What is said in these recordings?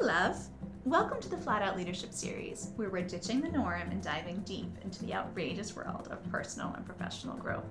love! Welcome to the FlatOut Leadership Series, where we're ditching the norm and diving deep into the outrageous world of personal and professional growth.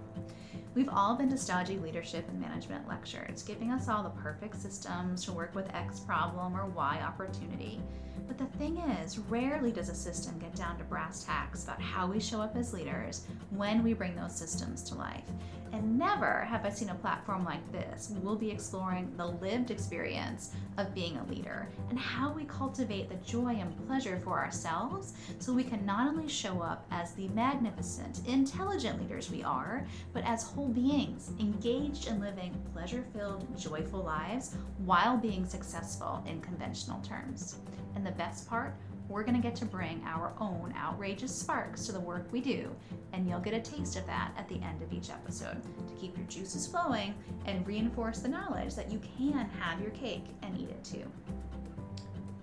We've all been to stodgy leadership and management lectures, giving us all the perfect systems to work with X problem or Y opportunity. But the thing is, rarely does a system get down to brass tacks about how we show up as leaders when we bring those systems to life. And never have I seen a platform like this. We'll be exploring the lived experience of being a leader and how we cultivate the joy and pleasure for ourselves so we can not only show up as the magnificent, intelligent leaders we are, but as whole beings engaged in living pleasure-filled, joyful lives while being successful in conventional terms. And the best part, we're going to get to bring our own outrageous sparks to the work we do, and you'll get a taste of that at the end of each episode to keep your juices flowing and reinforce the knowledge that you can have your cake and eat it too.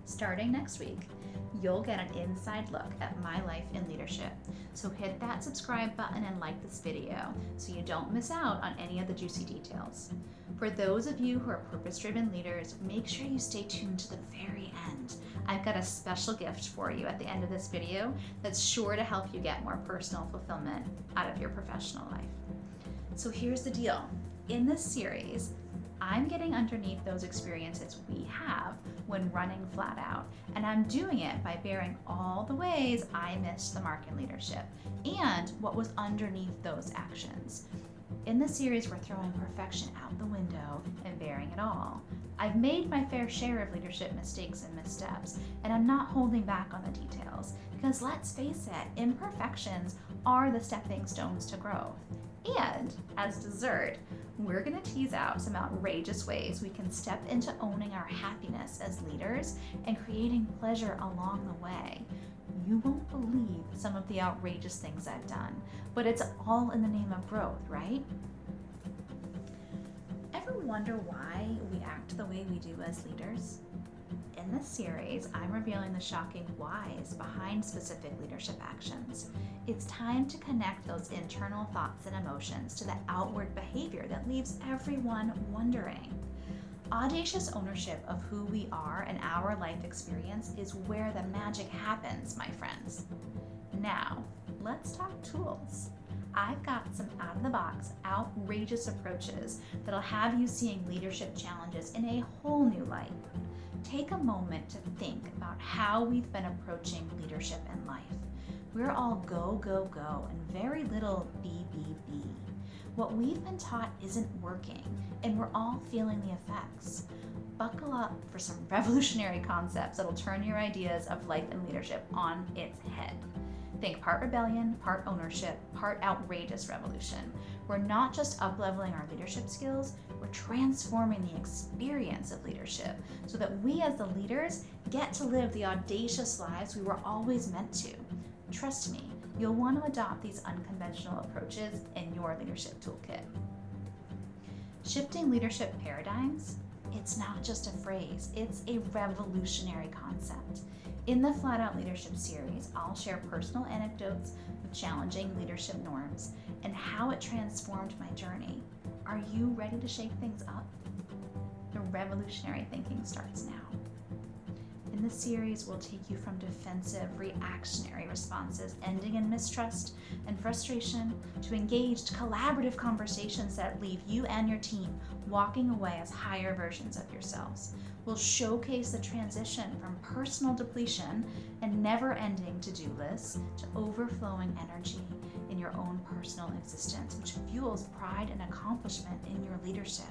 Starting next week, you'll get an inside look at my life in leadership. So hit that subscribe button and like this video so you don't miss out on any of the juicy details. For those of you who are purpose-driven leaders, make sure you stay tuned to the very end. I've got a special gift for you at the end of this video that's sure to help you get more personal fulfillment out of your professional life. So here's the deal. In this series, I'm getting underneath those experiences we have when running FlatOut, and I'm doing it by bearing all the ways I missed the mark in leadership and what was underneath those actions. In this series, we're throwing perfection out the window and bearing it all. I've made my fair share of leadership mistakes and missteps, and I'm not holding back on the details because let's face it, imperfections are the stepping stones to growth. And as dessert, we're going to tease out some outrageous ways we can step into owning our happiness as leaders and creating pleasure along the way. You won't believe some of the outrageous things I've done, but it's all in the name of growth, right? Ever wonder why we act the way we do as leaders? In this series, I'm revealing the shocking whys behind specific leadership actions. It's time to connect those internal thoughts and emotions to the outward behavior that leaves everyone wondering. Audacious ownership of who we are and our life experience is where the magic happens, my friends. Now, let's talk tools. I've got some out-of-the-box, outrageous approaches that'll have you seeing leadership challenges in a whole new light. Take a moment to think about how we've been approaching leadership in life. We're all go, go, go, and very little be, be, be. What we've been taught isn't working, and we're all feeling the effects. Buckle up for some revolutionary concepts that'll turn your ideas of life and leadership on its head. Think part rebellion, part ownership, part outrageous revolution. We're not just up-leveling our leadership skills, we're transforming the experience of leadership so that we as the leaders get to live the audacious lives we were always meant to. Trust me, you'll want to adopt these unconventional approaches in your leadership toolkit. Shifting leadership paradigms, it's not just a phrase, it's a revolutionary concept. In the FlatOut Leadership Series, I'll share personal anecdotes of challenging leadership norms and how it transformed my journey. Are you ready to shake things up? The revolutionary thinking starts now. In this series, we'll take you from defensive, reactionary responses ending in mistrust and frustration to engaged, collaborative conversations that leave you and your team walking away as higher versions of yourselves. We'll showcase the transition from personal depletion and never-ending to-do lists to overflowing energy in your own personal existence, which fuels pride and accomplishment in your leadership.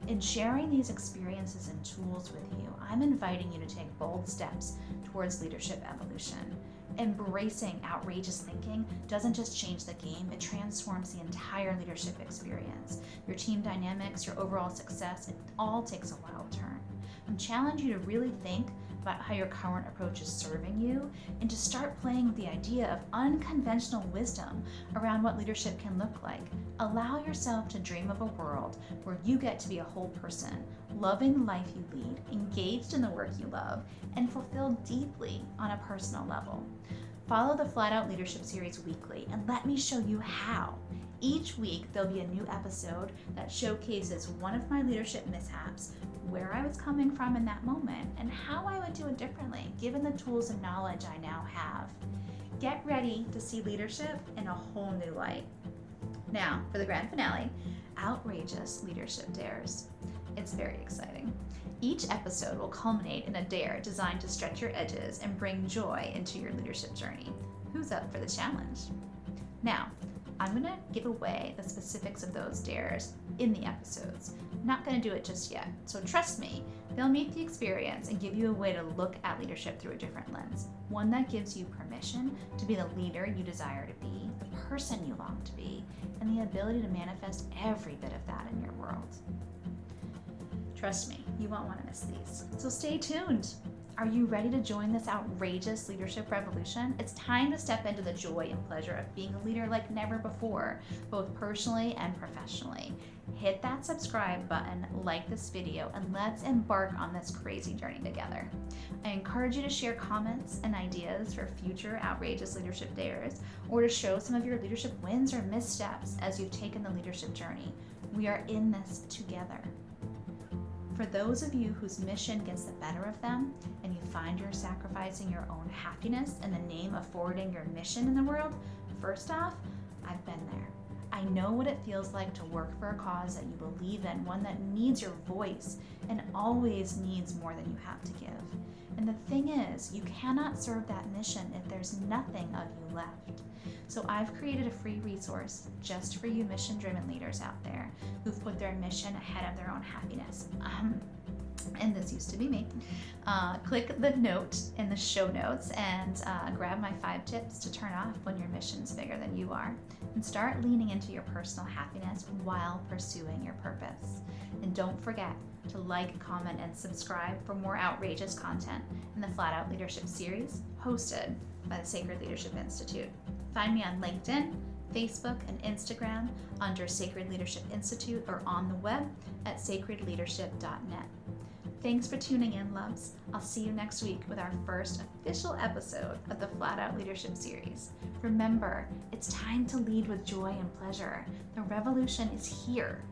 In sharing these experiences and tools with you, I'm inviting you to take bold steps towards leadership evolution. Embracing outrageous thinking doesn't just change the game, it transforms the entire leadership experience. Your team dynamics, your overall success, it all takes a wild turn. I challenge you to really think about how your current approach is serving you and to start playing with the idea of unconventional wisdom around what leadership can look like. Allow yourself to dream of a world where you get to be a whole person, loving the life you lead, engaged in the work you love, and fulfilled deeply on a personal level. Follow the FlatOut Leadership Series weekly and let me show you how. Each week, there'll be a new episode that showcases one of my leadership mishaps, where I was coming from in that moment, and how I would do it differently, given the tools and knowledge I now have. Get ready to see leadership in a whole new light. Now, for the grand finale, outrageous leadership dares. It's very exciting. Each episode will culminate in a dare designed to stretch your edges and bring joy into your leadership journey. Who's up for the challenge? Now, I'm going to give away the specifics of those dares in the episodes. Not going to do it just yet. So trust me, they'll meet the experience and give you a way to look at leadership through a different lens. One that gives you permission to be the leader you desire to be, the person you long to be, and the ability to manifest every bit of that in your world. Trust me, you won't want to miss these. So stay tuned. Are you ready to join this outrageous leadership revolution? It's time to step into the joy and pleasure of being a leader like never before, both personally and professionally. Hit that subscribe button, like this video, and let's embark on this crazy journey together. I encourage you to share comments and ideas for future outrageous leadership dares, or to show some of your leadership wins or missteps as you've taken the leadership journey. We are in this together. For those of you whose mission gets the better of them, and you find you're sacrificing your own happiness in the name of forwarding your mission in the world, first off, I've been there. I know what it feels like to work for a cause that you believe in, one that needs your voice and always needs more than you have to give. And the thing is, you cannot serve that mission if there's nothing of you left. So I've created a free resource just for you mission-driven leaders out there who've put their mission ahead of their own happiness. And this used to be me. Click the note in the show notes and grab my 5 tips to turn off when your mission's bigger than you are, and start leaning into your personal happiness while pursuing your purpose. And don't forget to like, comment, and subscribe for more outrageous content in the FlatOut Leadership Series hosted by the Sacred Leadership Institute. Find me on LinkedIn, Facebook, and Instagram under Sacred Leadership Institute, or on the web at sacredleadership.net. Thanks for tuning in, loves. I'll see you next week with our first official episode of the FlatOut Leadership Series. Remember, it's time to lead with joy and pleasure. The revolution is here.